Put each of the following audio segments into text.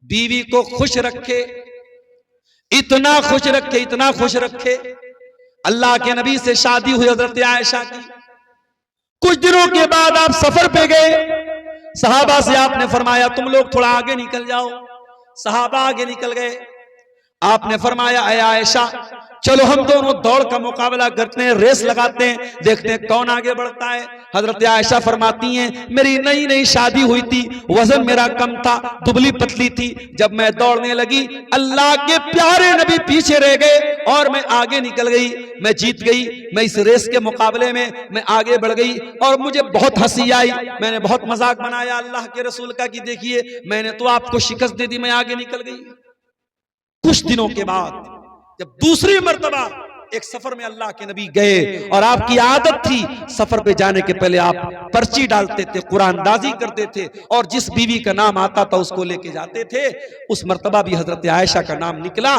बीवी को खुश रखे, इतना खुश रखे, इतना खुश रखे। अल्लाह के नबी से शादी हुई हजरत आयशा की। कुछ दिनों के बाद आप सफर पे गए, सहाबा से आपने फरमाया तुम लोग थोड़ा आगे निकल जाओ। सहाबा आगे निकल गए। आपने फरमाया ऐ आयशा चलो हम दोनों दौड़ का मुकाबला करते हैं, रेस लगाते हैं, देखते हैं कौन आगे बढ़ता है। हजरत आयशा फरमाती हैं मेरी नई नई शादी हुई थी, वजन मेरा कम था, दुबली पतली थी। जब मैं दौड़ने लगी अल्लाह के प्यारे नबी पीछे रह गए और मैं आगे निकल गई, मैं जीत गई। मैं इस रेस के मुकाबले में मैं आगे बढ़ गई और मुझे बहुत हंसी आई। मैंने बहुत मजाक बनाया अल्लाह के रसूल का कि देखिए मैंने तो आपको शिकस्त दे दी, मैं आगे निकल गई। कुछ दिनों के बाद जब दूसरी मर्तबा एक सफर में अल्लाह के नबी गए और आपकी आदत थी सफर पे जाने के पहले आप पर्ची डालते थे, कुरानदाजी करते थे और जिस बीवी का नाम आता था उसको लेके जाते थे। उस मर्तबा भी हजरत आयशा का नाम निकला,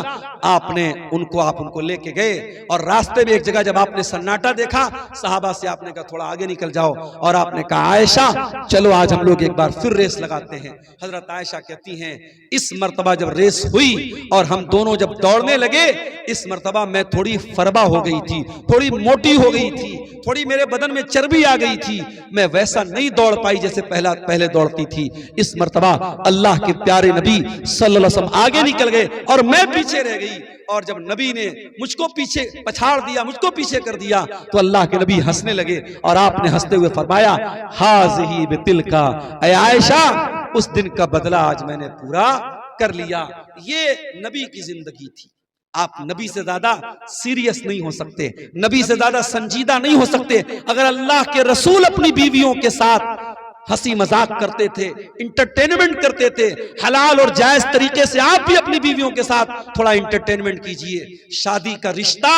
आप उनको लेके गए और रास्ते में एक जगह जब आपने सन्नाटा देखा सहाबा से आपने कहा थोड़ा आगे निकल जाओ और आपने कहा आयशा चलो आज हम लोग एक बार फिर रेस लगाते हैं। हजरत आयशा कहती हैं इस मर्तबा जब रेस हुई और हम दोनों जब दौड़ने लगे, इस मर्तबा मैं थोड़ी फरबा हो गई थी, थोड़ी मोटी हो गई थी, थोड़ी मेरे बदन में चर्बी आ गई थी, मैं वैसा नहीं दौड़ पाई जैसे पहले दौड़ती थी। इस मर्तबा अल्लाह के प्यारे नबी सल्लल्लाहु अलैहि वसल्लम आगे निकल गए और मैं पीछे रह गई। और जब नबी ने मुझको पीछे पछाड़ दिया, मुझको पीछे कर दिया, तो अल्लाह के नबी हंसने लगे और आपने हंसते हुए फरमाया हाज़िही बितिलका, ऐ आयशा उस दिन का बदला आज मैंने पूरा कर लिया। ये नबी की जिंदगी थी। आप नबी से ज्यादा सीरियस नहीं हो सकते, नबी से ज्यादा संजीदा नहीं हो सकते। अगर अल्लाह के रसूल अपनी बीवियों के साथ हंसी मजाक करते थे, इंटरटेनमेंट करते थे, हलाल और जायज तरीके से आप भी अपनी बीवियों के साथ थोड़ा इंटरटेनमेंट कीजिए। शादी का रिश्ता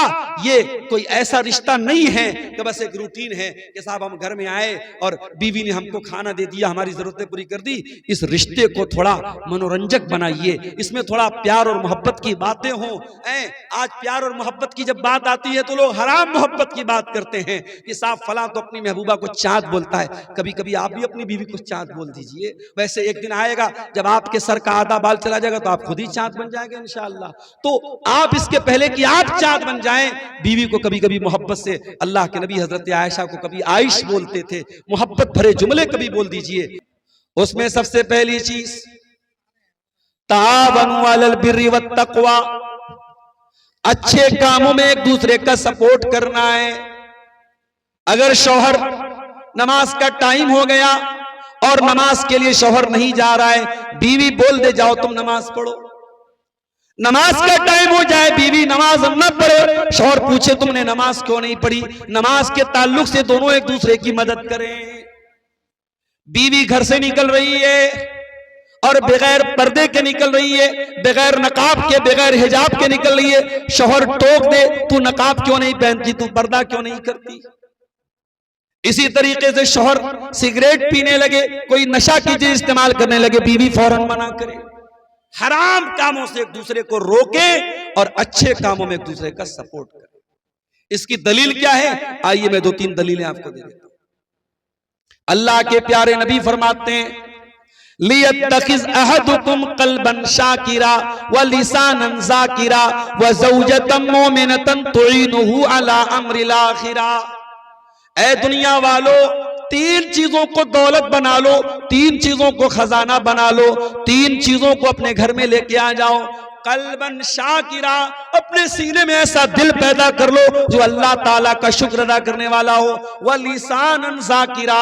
ये कोई ऐसा रिश्ता नहीं है कि बस एक रूटीन है कि साहब हम घर में आए और बीवी ने हमको खाना दे दिया, हमारी जरूरतें पूरी कर दी। इस रिश्ते को थोड़ा मनोरंजक बनाइए, इसमें थोड़ा प्यार और मोहब्बत की बातें हों। आज प्यार और मोहब्बत की जब बात आती है तो लोग हराम मोहब्बत की बात करते हैं कि साहब फला तो अपनी महबूबा को चाँद बोलता है। कभी कभी आप भी अपनी बीवी को चाँद बोल दीजिए। वैसे एक दिन आएगा जब आपके सर का आधा बाल चला जाएगा तो आप खुद ही चाँद बन जाएंगे इंशाअल्लाह। तो आप इसके पहले कि आप चाँद बन जाएं, बीवी को कभी कभी मोहब्बत से, अल्लाह के नबी हजरत आयशा को कभी आइश बोलते थे, मोहब्बत भरे जुमले कभी बोल दीजिए। उसमें सबसे पहली चीज तावनु अलल बिर्रि वत तक़वा, अच्छे कामों में एक दूसरे का सपोर्ट करना है। अगर शौहर नमाज का टाइम हो गया और नमाज के लिए शौहर नहीं जा रहा है, बीवी बोल दे जाओ तुम नमाज पढ़ो। नमाज का टाइम हो जाए बीवी नमाज न पढ़े, शौहर पूछे तुमने नमाज क्यों नहीं पढ़ी। नमाज के ताल्लुक से दोनों एक दूसरे की मदद करें। बीवी घर से निकल रही है और बगैर पर्दे के निकल रही है, बगैर नकाब के, बगैर हिजाब के निकल रही है, शौहर टोक दे तू नकाब क्यों नहीं पहनती, तू पर्दा क्यों नहीं करती। इसी तरीके से शौहर सिगरेट पीने लगे, कोई नशा की चीज इस्तेमाल करने लगे, बीवी फौरन मना करे। हराम कामों से एक दूसरे को रोके और अच्छे कामों में एक दूसरे का सपोर्ट करे। इसकी दलील क्या है, आइए मैं 2-3 दलीलें आपको दे देता हूं। अल्लाह के प्यारे नबी फरमाते हैं लियत्तखिज़ अहदुकुम क़ल्बन शाकिरा व लिसानन ज़ाकिरा व ज़ौजतन मुमिनतन तुईनुहु अला अम्रिल आखिरा। ऐ दुनिया वालों 3 चीजों को दौलत बना लो, 3 चीजों को खजाना बना लो, 3 चीजों को अपने घर में लेके आ जाओ। कल्बन शाकिरा, अपने सीने में ऐसा दिल पैदा कर लो जो अल्लाह ताला का शुक्र अदा करने वाला हो। व लिसानन ज़ाकिरा,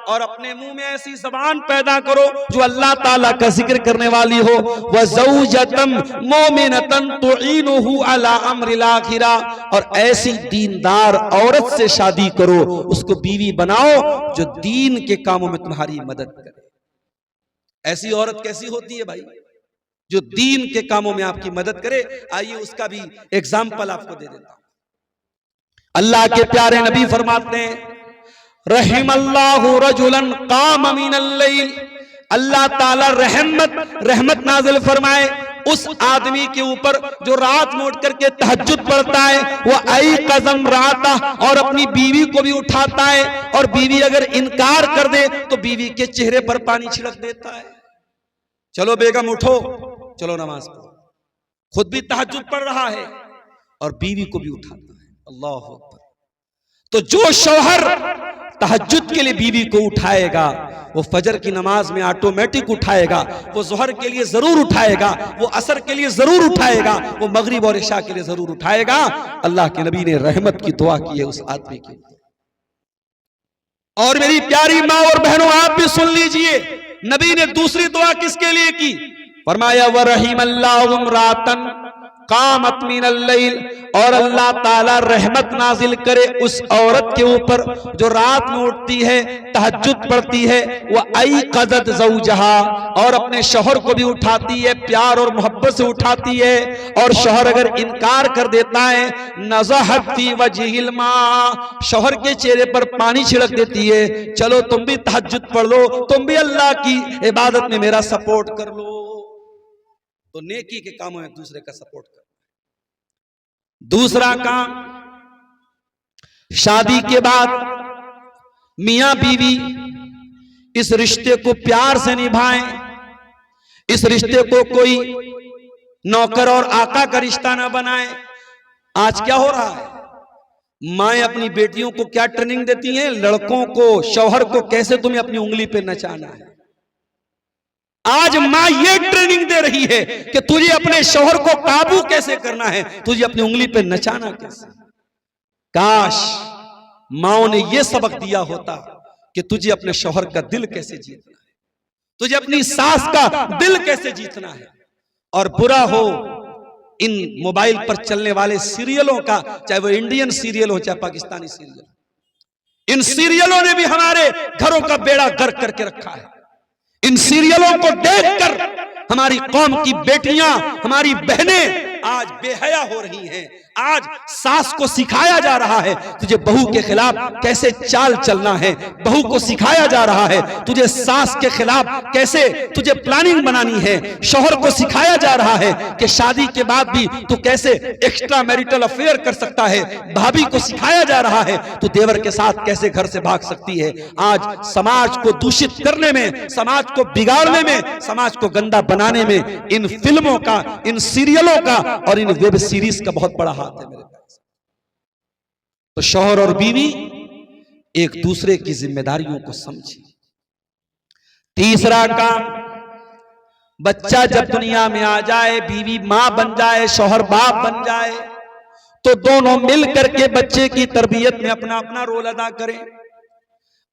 और अपने मुंह में ऐसी जबान पैदा करो जो अल्लाह ताला का जिक्र करने वाली हो। व ज़ौजतन मुमिनतन तुईनुहु अला अम्रिल आखिरा, और ऐसी दीनदार औरत से शादी करो, उसको बीवी बनाओ जो दीन के कामों में तुम्हारी मदद करे। ऐसी औरत कैसी होती है भाई, जो दीन के कामों में आपकी मदद करे। आइए उसका भी एग्जाम्पल आपको दे देता हूं। अल्लाह के प्यारे नबी फरमाते हैं रहिमल्लाहु रजुलन काम मिनल लैल, अल्लाह ताला रहमत नाजिल फरमाए उस आदमी के ऊपर जो रात में उठ करके तहज्जुद पढ़ता है। वह आई कज़म राता, और अपनी बीवी को भी उठाता है, और बीवी अगर इनकार कर दे तो बीवी के चेहरे पर पानी छिड़क देता है। चलो बेगम उठो, चलो नमाज पढ़ो, खुद भी तहज्जुद पढ़ रहा है और बीवी को भी उठाता है। अल्लाह अकबर। तो जो शौहर तहज्जुद के लिए बीवी को उठाएगा वो फजर की नमाज में ऑटोमेटिक उठाएगा, वो ज़ोहर के लिए जरूर उठाएगा, वो असर के लिए जरूर उठाएगा, वो मगरिब और इशा के लिए जरूर उठाएगा। अल्लाह के नबी ने रहमत की दुआ की है उस आदमी की। और मेरी प्यारी माँ और बहनों, आप भी सुन लीजिए, नबी ने दूसरी दुआ किसके लिए की? फरमाया व रहीमल्लाहु इम्रातन कामत मिनल लैल, और अल्लाह ताला रहमत नाजिल करे उस औरत के ऊपर जो रात में उठती है, तहज्जुद पढ़ती है, वह आई क़दत ज़ौजहा, और अपने शौहर को भी उठाती है, प्यार और मोहब्बत से उठाती है। और शौहर अगर इनकार कर देता है, नज़हत फी वजहिल मा, शौहर के चेहरे पर पानी छिड़क देती है, चलो तुम भी तहज्जुद पढ़ लो, तुम भी अल्लाह की इबादत में मेरा सपोर्ट कर लो। तो नेकी के कामों में दूसरे का सपोर्ट कर। दूसरा काम, शादी के बाद मियां बीवी इस रिश्ते को प्यार से निभाएं, इस रिश्ते को कोई नौकर और आका का रिश्ता ना बनाएं। आज क्या हो रहा है, माएं अपनी बेटियों को क्या ट्रेनिंग देती हैं, लड़कों को, शौहर को कैसे तुम्हें अपनी उंगली पे नचाना है। आज मां ये ट्रेनिंग दे रही है कि तुझे अपने शौहर को काबू कैसे करना है, तुझे अपनी उंगली पे नचाना कैसे। काश माओ ने यह सबक दिया होता कि तुझे अपने शौहर का दिल कैसे जीतना है, तुझे अपनी सास का दिल कैसे जीतना है। और बुरा हो इन मोबाइल पर चलने वाले सीरियलों का, चाहे वो इंडियन सीरियल हो चाहे पाकिस्तानी सीरियल, इन सीरियलों ने भी हमारे घरों का बेड़ा गर्क करके रखा है। इन सीरियलों को देखकर हमारी कौम की बेटियां, हमारी बहनें आज बेहया हो रही हैं। आज सास को सिखाया जा रहा है तुझे बहू के खिलाफ कैसे चाल चलना है, बहू को सिखाया जा रहा है तुझे सास के खिलाफ कैसे तुझे प्लानिंग बनानी है, शौहर को सिखाया जा रहा है कि शादी के बाद भी तू कैसे एक्स्ट्रा मैरिटल अफेयर कर सकता है, भाभी को सिखाया जा रहा है तू देवर के साथ कैसे घर से भाग सकती है। आज समाज को दूषित करने में, समाज को बिगाड़ने में, समाज को गंदा बनाने में इन फिल्मों का, इन सीरियलों का और इन वेब सीरीज का बहुत बड़ा हाथ है मेरे पास। तो शौहर और बीवी एक दूसरे की जिम्मेदारियों को समझे। तीसरा काम, बच्चा जब दुनिया में आ जाए, बीवी मां बन जाए, शौहर बाप बन जाए, तो दोनों मिलकर के बच्चे की तरबियत में अपना अपना रोल अदा करें।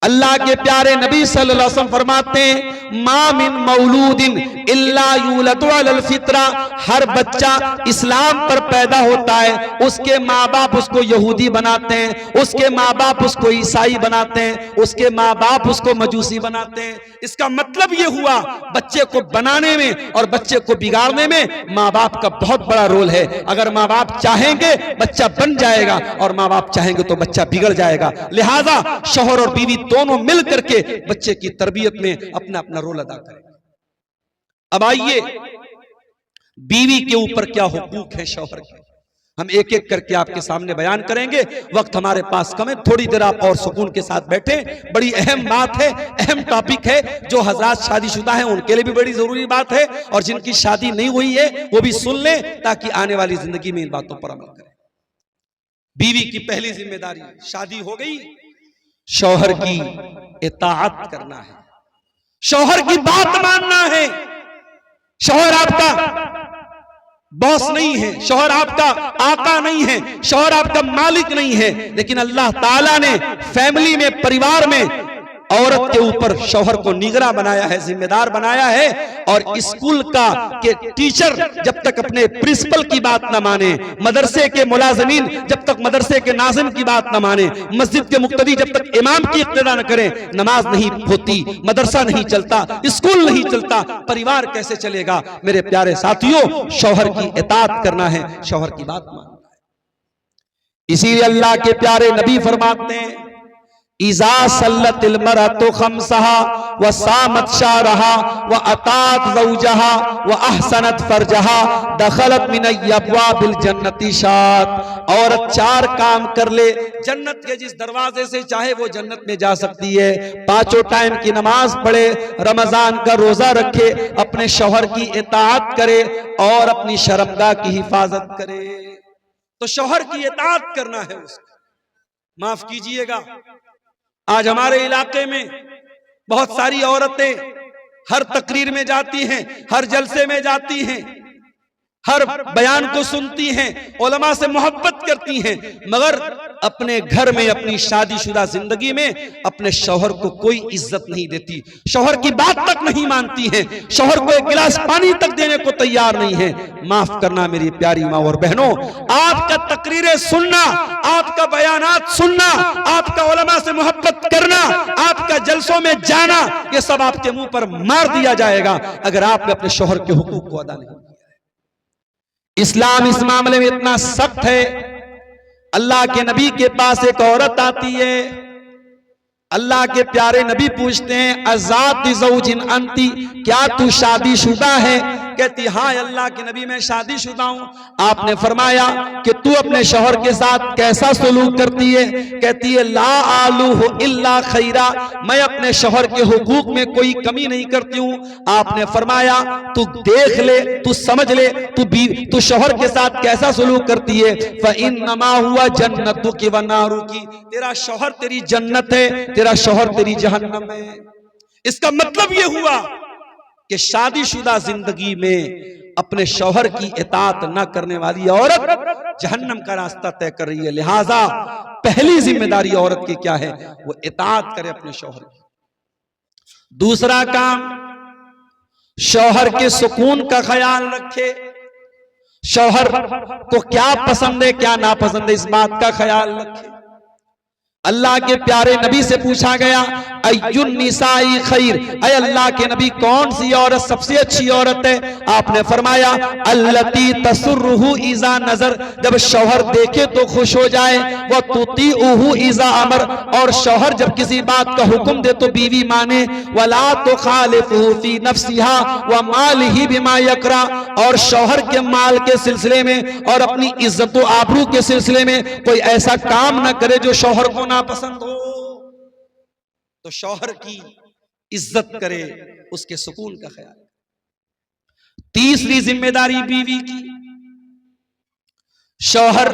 अल्लाह के प्यारे नबी सल्लल्लाहु अलैहि वसल्लम फरमाते हैं, मा मिन मौलूदिन इल्ला यूलदु अलल फित्रा, हर बच्चा इस्लाम पर पैदा होता है, उसके माँ बाप उसको यहूदी बनाते हैं, उसके माँ बाप उसको ईसाई बनाते हैं, उसके माँ बाप उसको मजूसी बनाते हैं। इसका मतलब ये हुआ बच्चे को बनाने में और बच्चे को बिगाड़ने में माँ बाप का बहुत बड़ा रोल है। अगर माँ बाप चाहेंगे बच्चा बन जाएगा और माँ बाप चाहेंगे तो बच्चा बिगड़ जाएगा। लिहाजा शौहर और बीवी दोनों मिल करके बच्चे की तरबियत में अपना अपना रोल अदा करें। अब आइए, बीवी के ऊपर क्या हुकूक है शौहर के, हम एक एक करके आपके सामने बयान करेंगे। वक्त हमारे पास कम है, थोड़ी देर आप और सुकून के साथ बैठे। बड़ी अहम बात है, अहम टॉपिक है। जो हजरात शादीशुदा हैं उनके लिए भी बड़ी जरूरी बात है और जिनकी शादी नहीं हुई है वो भी सुन लें ताकि आने वाली जिंदगी में इन बातों पर अमल करें। बीवी की पहली जिम्मेदारी, शादी हो गई, शौहर की इताअत करना है, शौहर की बात मानना है। शौहर आपका बॉस नहीं है, शौहर आपका आका नहीं है, शौहर आपका मालिक नहीं है, लेकिन अल्लाह ताला ने फैमिली में, परिवार में औरत के ऊपर शौहर को निगरान बनाया है, जिम्मेदार बनाया है। और स्कूल का के टीचर जब तक अपने प्रिंसिपल की बात न माने, मदरसे के मुलाजिमीन जब तक मदरसे के नाज़िम की बात न माने, मस्जिद के मुक्तदी जब तक इमाम की इक्तिदा न करें, नमाज नहीं होती, मदरसा नहीं चलता, स्कूल नहीं चलता, परिवार कैसे चलेगा। मेरे प्यारे साथियों, शौहर की इताअत करना है, शौहर की बात मानना है। इसीलिए अल्लाह के प्यारे नबी फरमाते हैं इज़ा सल्लतिल मरअतु खम्सहा व सामत शारहा व अतात ज़ौजहा व अहसनत फरजहा दखलत मिन अब्वाबिल जन्नति शात। औरत 4 काम कर ले, जन्नत के जिस दरवाजे से चाहे वो जन्नत में जा सकती है। 5 टाइम की नमाज पढ़े, रमजान का रोजा रखे, अपने शौहर की इताअत करे और अपनी शर्मगाह की हिफाजत करे। तो शौहर की इताअत करना है उसको। माफ कीजिएगा, आज हमारे इलाके में बहुत सारी औरतें हर तकरीर में जाती हैं, हर जलसे में जाती हैं, हर बयान को सुनती हैं, उलमा से मोहब्बत करती हैं, मगर अपने घर में अपनी शादीशुदा जिंदगी में अपने शौहर को कोई इज्जत नहीं देती, शौहर की बात तक नहीं मानती हैं, शौहर को एक गिलास पानी तक देने को तैयार नहीं है। माफ करना मेरी प्यारी माँ और बहनों, आपका तकरीरें सुनना, आपका बयानात सुनना, आपका उलमा से मोहब्बत करना, आपका जलसों में जाना, ये सब आपके मुंह पर मार दिया जाएगा अगर आपने अपने शौहर के हुकूक को अदा नहीं किया। इस्लाम इस मामले में इतना सख्त है। अल्लाह के नबी के पास एक औरत आती है, अल्लाह के प्यारे नबी पूछते हैं अज़ात ज़ौजिन अंती, क्या तू शादीशुदा है? कहती हाँ अल्लाह के नबी मैं शादीशुदा हूं। आपने फरमाया कि तू अपने शौहर के साथ कैसा सलूक करती है? कहती है ला आलूहु इल्ला खैरा, मैं अपने शौहर के हुकूक में कोई कमी नहीं करती हूं। आपने फरमाया तू देख ले, तू समझ ले, तू शौहर के साथ कैसा सलूक करती है। फ़इन्नमा हुआ जन्नतुकी व नारुकी, तेरा शौहर तेरी जन्नत है, तेरा शौहर तेरी जहन्नम है। इसका मतलब यह हुआ कि शादीशुदा जिंदगी में अपने शौहर की इताअत न करने वाली औरत जहन्नम का रास्ता तय कर रही है। लिहाजा पहली जिम्मेदारी औरत की क्या है? वो इताअत करे अपने शौहर की। दूसरा काम, शौहर के सुकून का ख्याल रखे। शौहर को क्या पसंद है क्या नापसंद है, इस बात का ख्याल रखे। अल्लाह के प्यारे नबी से पूछा गया अय्युन निसाई खैर, ऐ अल्लाह के नबी कौन सी औरत सबसे अच्छी औरत है? आपने फरमाया अल्लती तसुर्रुहु इज़ा नजर, जब शौहर देखे तो खुश हो जाए, व तुतीउहु इज़ा अमर, और शौहर जब किसी बात का हुक्म दे तो बीवी माने, वला तुखालिफुहु फी नफ्सिहा व मालिही बिमा यकरा, और शौहर के माल के सिलसिले में और अपनी इज्जत व आबरू के सिलसिले में कोई ऐसा काम न करे जो शौहर को ना पसंद हो। तो शौहर की इज्जत करे, उसके सुकून का ख्याल। तीसरी जिम्मेदारी बीवी की, शौहर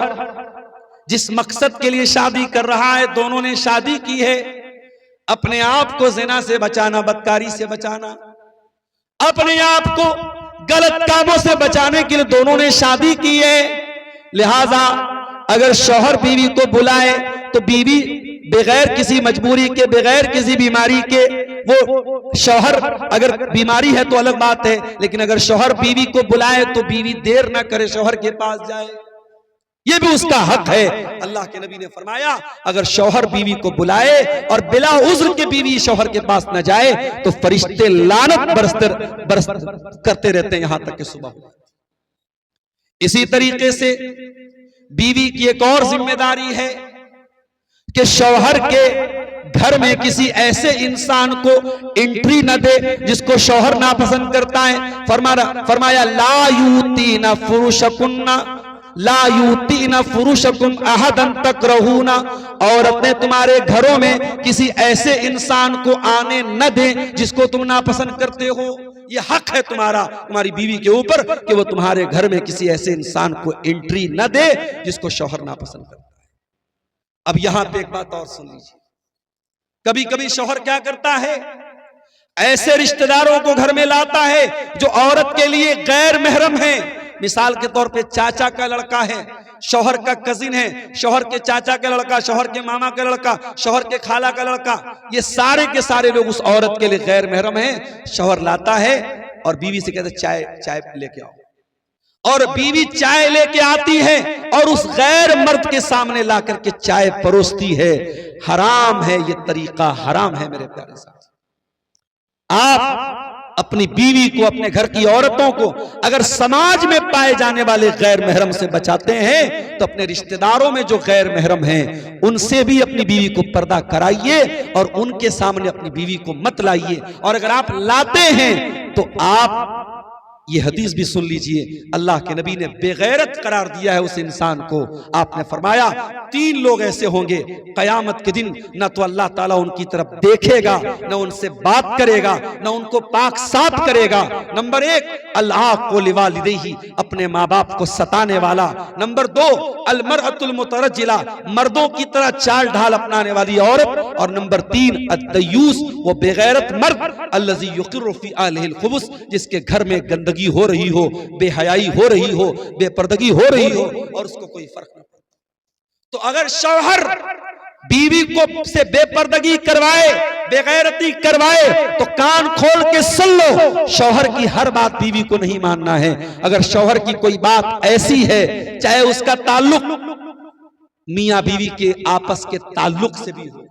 जिस मकसद के लिए शादी कर रहा है, दोनों ने शादी की है अपने आप को ज़िना से बचाना, बदकारी से बचाना, अपने आप को गलत कामों से बचाने के लिए दोनों ने शादी की है। लिहाजा अगर शौहर बीवी को बुलाए तो बीवी बगैर किसी मजबूरी के, बगैर किसी बीमारी के, वो शौहर अगर बीमारी है तो अलग बात है, लेकिन अगर शौहर बीवी को बुलाए तो बीवी देर ना करे, शौहर के पास जाए, ये भी उसका हक है। अल्लाह के नबी ने फरमाया अगर शौहर बीवी को बुलाए और बिला उज़्र के बीवी शौहर के पास न जाए तो फरिश्ते लानत बरस करते रहते हैं यहां तक कि सुबह हो। इसी तरीके से बीवी की एक और जिम्मेदारी है कि शौहर के घर में किसी ऐसे इंसान को एंट्री न दे जिसको शौहर नापसंद करता है। फरमाया ला यूतीना फुरुशकुन्ना ला यूतीना फुरुशकुम अहदन तकरहूना, औरतें तुम्हारे घरों में किसी ऐसे इंसान को आने न दें जिसको तुम नापसंद करते हो। ये हक है तुम्हारा, तुम्हारी बीवी के ऊपर कि वो तुम्हारे घर में किसी ऐसे इंसान को एंट्री न दे जिसको शौहर नापसंद करता है। अब यहां पे एक बात और सुन लीजिए, कभी कभी शौहर क्या करता है, ऐसे रिश्तेदारों को घर में लाता है जो औरत के लिए गैर महरम है। मिसाल के तौर पे चाचा का लड़का है, शौहर का कजिन है, शौहर के चाचा का लड़का, शौहर के मामा का लड़का, शौहर के खाला का लड़का, ये सारे के सारे लोग उस औरत के लिए गैर महरम हैं। शौहर लाता है और बीवी से कहता है चाय लेके आओ, और बीवी चाय लेके आती है और उस गैर मर्द के सामने ला करके चाय परोसती है। हराम है, ये तरीका हराम है मेरे प्यारे साथ। आप अपनी बीवी को, अपने घर की औरतों को अगर समाज में पाए जाने वाले गैर महरम से बचाते हैं तो अपने रिश्तेदारों में जो गैर महरम हैं उनसे भी अपनी बीवी को पर्दा कराइए और उनके सामने अपनी बीवी को मत लाइए। और अगर आप लाते हैं तो आप ये हदीस भी सुन लीजिए, अल्लाह के नबी ने बेगैरत करार दिया है उस इंसान को। आपने फरमाया 3 लोग ऐसे होंगे कयामत के दिन, न तो अल्लाह ताला उनकी तरफ देखेगा, न उनसे बात करेगा, न उनको पाक साफ करेगा। नंबर 1 अल्लाह को लिवालिदैहि, अपने माँ बाप को सताने वाला। नंबर 2 अलमरअतुल मुतरज्जिला, मर्दों की तरह चाल ढाल अपनाने वाली औरत। और नंबर 3 अद्दयूस, वो बेगैरत मर्द अल्लज़ी युक़िर्रु फ़ी अहलिहिल खुबुस, जिसके घर में गंदगी हो रही हो, बेहयाई हो रही हो, बेपर्दगी हो रही हो और उसको कोई फर्क नहीं पड़ता। तो अगर शौहर बीवी को से बेपर्दगी करवाए, बेगैरती करवाए तो कान खोल के सुन लो, शौहर की हर बात बीवी को नहीं मानना है। अगर शौहर की कोई बात ऐसी है, चाहे उसका ताल्लुक मियां बीवी के आपस के ताल्लुक से भी हो,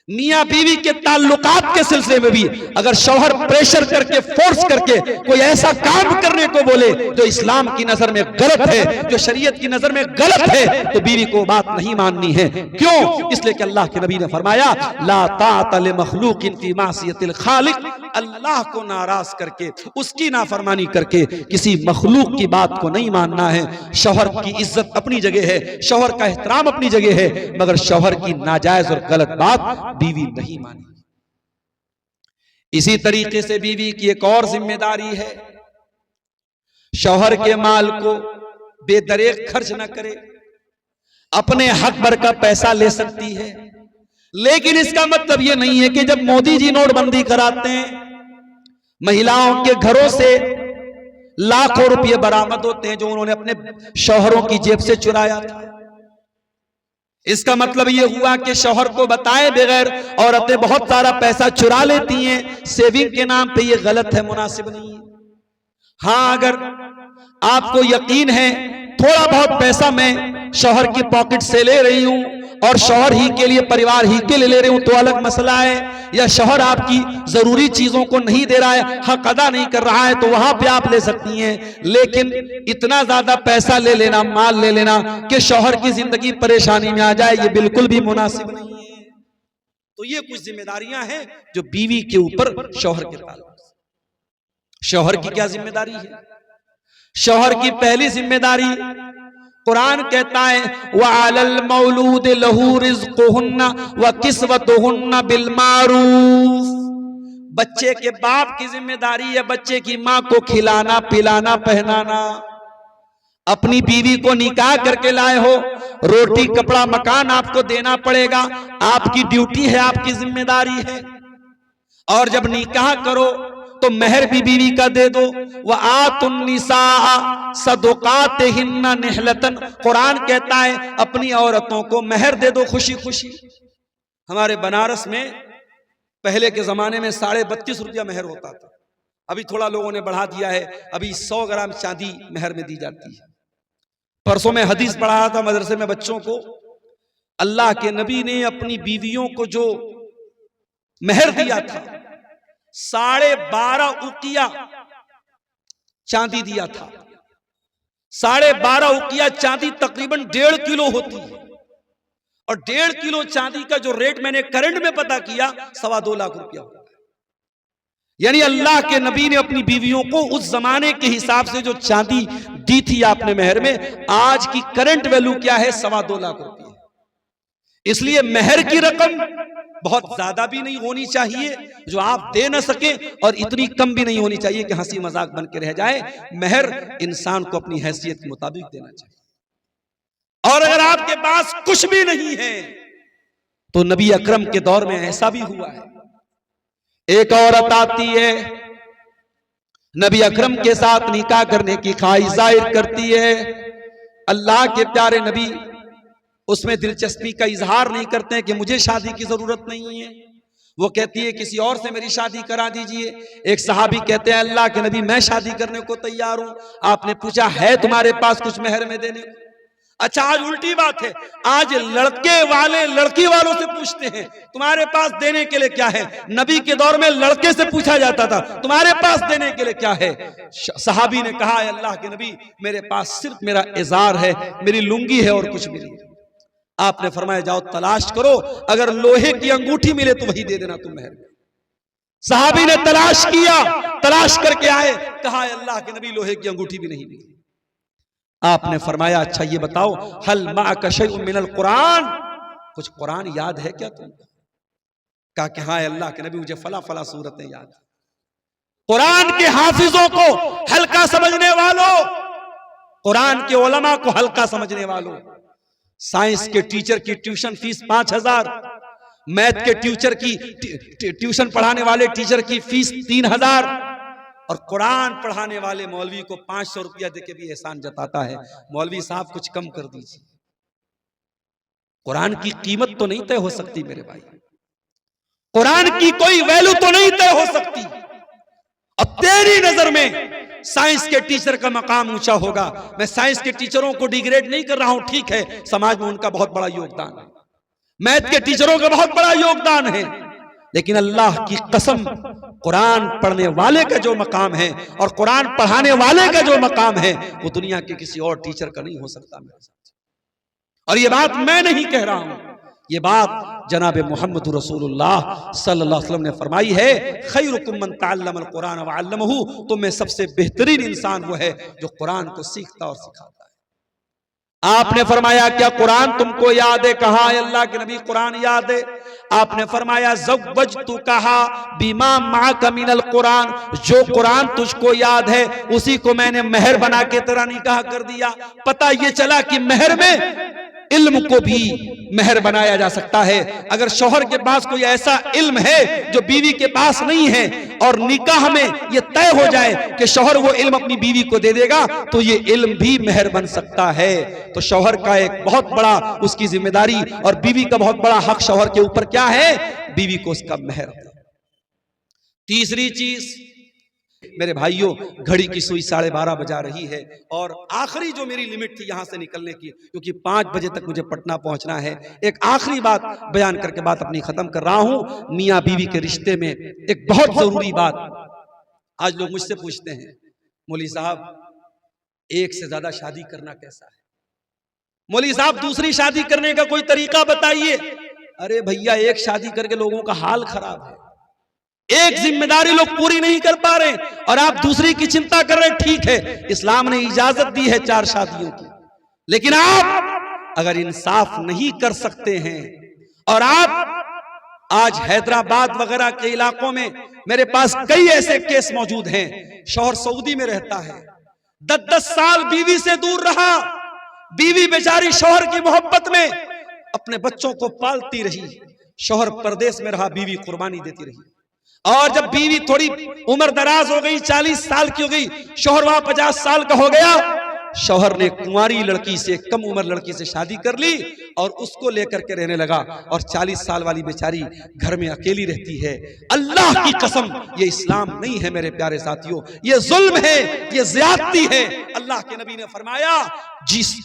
मियां बीवी के ताल्लुकात के सिलसिले में भी अगर शौहर प्रेशर करके, फोर्स करके कोई ऐसा काम करने को बोले जो इस्लाम की नजर में गलत है, जो शरीयत की नजर में गलत है, तो बीवी को बात नहीं माननी है। क्यों? इसलिए कि अल्लाह के नबी ने फरमाया ला ताअत लिमखलूकिन फी मासियतिल खालिक, अल्लाह को नाराज करके, उसकी नाफरमानी करके किसी मखलूक की बात को नहीं मानना है। शौहर की इज्जत अपनी जगह है, शौहर का एहतराम अपनी जगह है, मगर शौहर की नाजायज और गलत बात बीवी नहीं मानी। इसी तरीके से बीवी की एक और जिम्मेदारी है, शौहर के माल को बेदरेक खर्च न करे। अपने हक भर का पैसा ले सकती है, लेकिन इसका मतलब यह नहीं है कि जब मोदी जी नोटबंदी कराते हैं, महिलाओं के घरों से लाखों रुपए बरामद होते हैं जो उन्होंने अपने शौहरों की जेब से चुराया था। इसका मतलब यह हुआ कि शौहर को बताए बगैर औरतें बहुत सारा पैसा चुरा लेती हैं सेविंग के नाम पे। यह गलत है, मुनासिब नहीं है। हाँ, अगर आपको यकीन है थोड़ा बहुत पैसा मैं शौहर की पॉकेट से ले रही हूं और शौहर ही के लिए, परिवार ही के लिए ले रही हूं, तो अलग मसला है। या शौहर आपकी जरूरी चीजों को नहीं दे रहा है, हक अदा नहीं कर रहा है, तो वहां पे आप ले सकती हैं। लेकिन इतना ज्यादा पैसा ले लेना, माल ले लेना कि शौहर की जिंदगी परेशानी में आ जाए, ये बिल्कुल भी मुनासिब नहीं है। तो ये कुछ जिम्मेदारियां हैं जो बीवी के ऊपर शौहर के ताल्लुक। शौहर की क्या जिम्मेदारी है? शौहर की पहली जिम्मेदारी, कुरान कहता है वअलल मौलूद लहू रिज़्क़ुहुन्ना व किस्वतुहुन्ना बिल मारूफ। बच्चे के बाप की जिम्मेदारी है बच्चे की मां को खिलाना, पिलाना, पहनाना। अपनी बीवी को निकाह करके लाए हो, रोटी, कपड़ा, मकान आपको देना पड़ेगा, आपकी ड्यूटी है, आपकी जिम्मेदारी है। और जब निकाह करो तो महर भी बीवी का दे दो। व आतुन निसा सदुकातिहिन्ना निहलतन, कुरान कहता है अपनी औरतों को महर दे दो खुशी खुशी। हमारे बनारस में पहले के जमाने में 32.5 रुपया महर होता था, अभी थोड़ा लोगों ने बढ़ा दिया है, अभी 100 ग्राम चांदी महर में दी जाती है। परसों में हदीस पढ़ा रहा था मदरसे में बच्चों को, अल्लाह के नबी ने अपनी बीवियों को जो महर दिया था 12.5 उकिया चांदी दिया था। 12.5 उकिया चांदी तकरीबन 1.5 किलो होती है, और 1.5 किलो चांदी का जो रेट मैंने करंट में पता किया 2.25 लाख रुपया होता है। यानी अल्लाह के नबी ने अपनी बीवियों को उस जमाने के हिसाब से जो चांदी दी थी आपने महर में, आज की करंट वैल्यू क्या है? 2.25 लाख रुपया। इसलिए महर की रकम बहुत ज्यादा भी नहीं होनी चाहिए जो आप दे न सके, और इतनी कम भी नहीं होनी चाहिए कि हंसी मजाक बन के रह जाए। महर इंसान को अपनी हैसियत के मुताबिक देना चाहिए। और अगर आपके पास कुछ भी नहीं है, तो नबी अकरम के दौर में ऐसा भी हुआ है, एक औरत आती है, नबी अकरम के साथ निकाह करने की ख्वाहिश जाहिर करती है। अल्लाह के प्यारे नबी उसमें दिलचस्पी का इजहार नहीं करते हैं कि मुझे शादी की जरूरत नहीं है। वो कहती है किसी और से मेरी शादी करा दीजिए। एक सहाबी कहते हैं अल्लाह के नबी मैं शादी करने को तैयार हूं। आपने पूछा है तुम्हारे पास कुछ महर में देने को? अच्छा, आज उल्टी बात है, आज लड़के वाले लड़की वालों से पूछते हैं तुम्हारे पास देने के लिए क्या है। नबी के दौर में लड़के से पूछा जाता था तुम्हारे पास देने के लिए क्या है। सहाबी ने कहा, अल्लाह के नबी, मेरे पास सिर्फ मेरा इज़ार है, मेरी लुंगी है और कुछ भी नहीं। आपने फरमाया, जाओ तलाश करो, अगर लोहे की अंगूठी मिले तो वही दे देना तुम मेहर। सहाबी ने तलाश किया, तलाश करके आए, कहा अल्लाह के नबी लोहे की अंगूठी भी नहीं मिली। आपने फरमाया, अच्छा ये बताओ, हल माअका शैउन मिनल कुरान, कुछ कुरान याद है क्या तुमको? कहा कि हाँ अल्लाह के नबी, मुझे फला फला सूरतें याद। कुरान के हाफिजों को हल्का समझने वालों, कुरान के उलमा को हल्का समझने वालों, साइंस के टीचर की ट्यूशन फीस 5,000, मैथ के टीचर की ट्यूशन पढ़ाने वाले टीचर की फीस 3,000, और कुरान पढ़ाने वाले मौलवी को 500 रुपया देके भी एहसान जताता है, मौलवी साहब कुछ कम कर दीजिए। कुरान की कीमत तो नहीं तय हो सकती मेरे भाई, कुरान की कोई वैल्यू तो नहीं तय हो सकती। अब तेरी नजर में साइंस के टीचर का मकाम ऊंचा होगा। मैं साइंस के टीचरों को डिग्रेड नहीं कर रहा हूं, ठीक है, समाज में उनका बहुत बड़ा योगदान है, मैथ के टीचरों का बहुत बड़ा योगदान है, लेकिन अल्लाह की कसम, कुरान पढ़ने वाले का जो मकाम है और कुरान पढ़ाने वाले का जो मकाम है वो दुनिया के किसी और टीचर का नहीं हो सकता मेरे साथ। और ये बात मैं नहीं कह रहा हूं, ये बात जनाब मोहम्मद रसूलुल्लाह सल्लल्लाहु अलैहि वसल्लम ने फरमाई है, खैरुकुम मन तअल्लमल कुरान व अल्लमहु, तुम में सबसे बेहतरीन इंसान वो है जो कुरान को सीखता और सिखाता है। आपने फरमाया, क्या कुरान तुमको याद है? कहा अल्लाह के नबी, कुरान याद है। आपने फरमाया, ज़व्वजतु कहा बिमा माका मिनल कुरान, जो कुरान तुझको याद है उसी को मैंने मेहर बना के तेरा निकाह कर दिया। पता ये चला कि मेहर में इल्म को भी मेहर बनाया जा सकता है। अगर शौहर के पास कोई ऐसा इल्म है जो बीवी के पास नहीं है और निकाह में ये तय हो जाए कि शौहर वो इल्म अपनी बीवी को दे देगा, तो ये इल्म भी मेहर बन सकता है। तो शौहर का एक बहुत बड़ा उसकी जिम्मेदारी और बीवी का बहुत बड़ा हक शौहर के ऊपर क्या है? बीवी को उसका मेहर। तीसरी चीज मेरे भाइयों, घड़ी की सुई 12:30 बजा रही है और आखिरी जो मेरी लिमिट थी यहां से निकलने की, क्योंकि 5 बजे तक मुझे पटना पहुंचना है, एक आखिरी बात बयान करके बात अपनी खत्म कर रहा हूं। मियां बीवी के रिश्ते में एक बहुत जरूरी बात, आज लोग मुझसे पूछते हैं, मौलवी साहब एक से ज्यादा शादी करना कैसा है? मौलवी साहब दूसरी शादी करने का कोई तरीका बताइए। अरे भैया, एक शादी करके लोगों का हाल खराब है, एक जिम्मेदारी लोग पूरी नहीं कर पा रहे और आप दूसरी की चिंता कर रहे। ठीक है, इस्लाम ने इजाजत दी है 4 शादियों की, लेकिन आप अगर इंसाफ नहीं कर सकते हैं और आप आज हैदराबाद वगैरह के इलाकों में मेरे पास कई ऐसे केस मौजूद हैं, शौहर सऊदी में रहता है, 10-10 साल बीवी से दूर रहा, बीवी बेचारी शौहर की मोहब्बत में अपने बच्चों को पालती रही, शौहर परदेश में रहा, बीवी कुर्बानी देती रही, और जब बीवी थोड़ी उम्र दराज हो गई, 40 साल की हो गई, शौहर वहां 50 साल का हो गया, शौहर ने कुंवारी लड़की से, कम उम्र लड़की से शादी कर ली और उसको लेकर के रहने लगा, और 40 साल वाली बेचारी घर में अकेली रहती है। अल्लाह की कसम, ये इस्लाम नहीं है मेरे प्यारे साथियों, ये जुल्म है, ये ज्यादती है। अल्लाह के नबी ने फरमाया,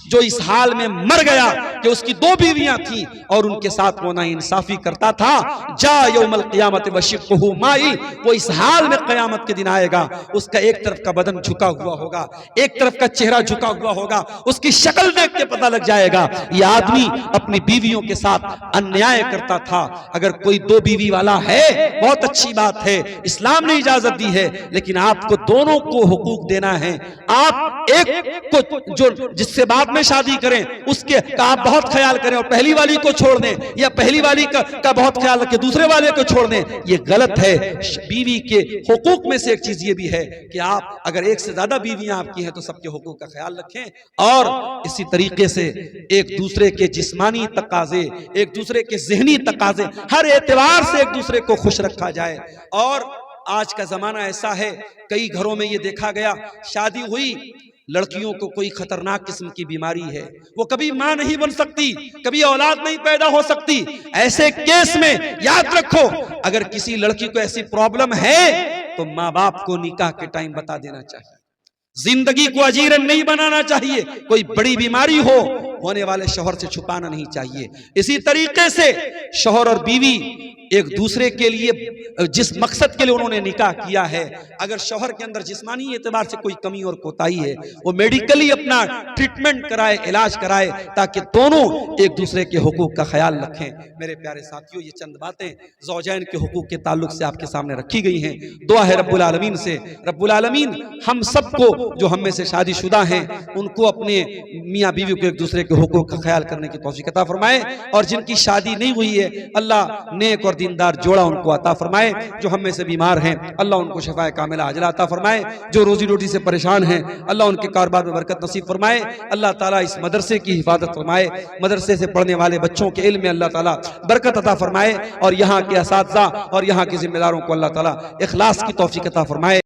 जो इस हाल में मर गया कि उसकी 2 बीवियां थी और उनके साथ वो नाइंसाफी करता था, जा यौमल क़ियामत वशिक़्क़ुहु माई, वो इस हाल में क़यामत के दिन आएगा, उसका एक तरफ का बदन झुका हुआ होगा, एक तरफ का चेहरा झुका हुआ होगा, उसकी शक्ल देख के पता लग जाएगा ये आदमी अपनी बीवियों के साथ अन्याय करता था। अगर कोई 2 बीवी वाला है, बहुत अच्छी बात है, इस्लाम ने इजाजत दी है, लेकिन आपको दोनों को हुकूक देना है। आप एक को जो जिससे बाद में शादी करें उसके का आप बहुत ख्याल करें और पहली वाली को छोड़ दें, या पहली वाली का बहुत ख्याल रखें, दूसरे वाले को छोड़ दें, ये गलत है। बीवी के हुकूक में से एक चीज ये भी है कि आप अगर एक से ज्यादा बीवियां आपकी हैं तो सबके हुकूक का ख्याल रखें, और इसी तरीके से एक दूसरे के जिस्मानी तकाजे, एक दूसरे के ज़हनी तकाजे, हर एतबार से एक दूसरे को खुश रखा जाए। और आज का जमाना ऐसा है, कई घरों में ये देखा गया, शादी हुई, लड़कियों को कोई खतरनाक किस्म की बीमारी है, वो कभी मां नहीं बन सकती, कभी औलाद नहीं पैदा हो सकती। ऐसे केस में याद रखो, अगर किसी लड़की को ऐसी प्रॉब्लम है तो माँ बाप को निकाह के टाइम बता देना चाहिए, जिंदगी को अजीरन नहीं बनाना चाहिए। कोई बड़ी बीमारी हो, होने वाले शौहर से छुपाना नहीं चाहिए। इसी तरीके से शौहर और बीवी एक दूसरे के लिए जिस मकसद के लिए उन्होंने निकाह किया है, अगर शौहर के अंदर जिस्मानी एतबार से कोई कमी और कोताही है, वो मेडिकली अपना ट्रीटमेंट कराए, इलाज कराए, ताकि दोनों एक दूसरे के हुकूक का ख्याल रखें। मेरे प्यारे साथियों, ये चंद बातें ज़ौजैन के हुकूक के ताल्लुक से आपके सामने रखी गई हैं। दुआ है रब्बुल आलमीन से, रब्बुल आलमीन हम सबको जो हम में से शादीशुदा हैं उनको अपने मियाँ बीवी को एक दूसरे के हुकूक का ख्याल करने की तौफीक अता फरमाए, और जिनकी शादी नहीं हुई है अल्लाह नेक और दीनदार जोड़ा उनको अता फरमाए। जो हम में से बीमार हैं अल्लाह उनको शिफाए कामिला अजला अता फरमाए। जो रोजी रोटी से परेशान हैं अल्लाह उनके कारोबार में बरकत नसीब फरमाए। अल्लाह ताला इस मदरसे की हिफाजत फरमाए, मदरसे से पढ़ने वाले बच्चों के इल्म में अल्लाह ताला बरकत अता फरमाए, और यहाँ के असातिज़ा और यहाँ के जिम्मेदारों को अल्लाह ताला इखलास की तौफीक अता फरमाए।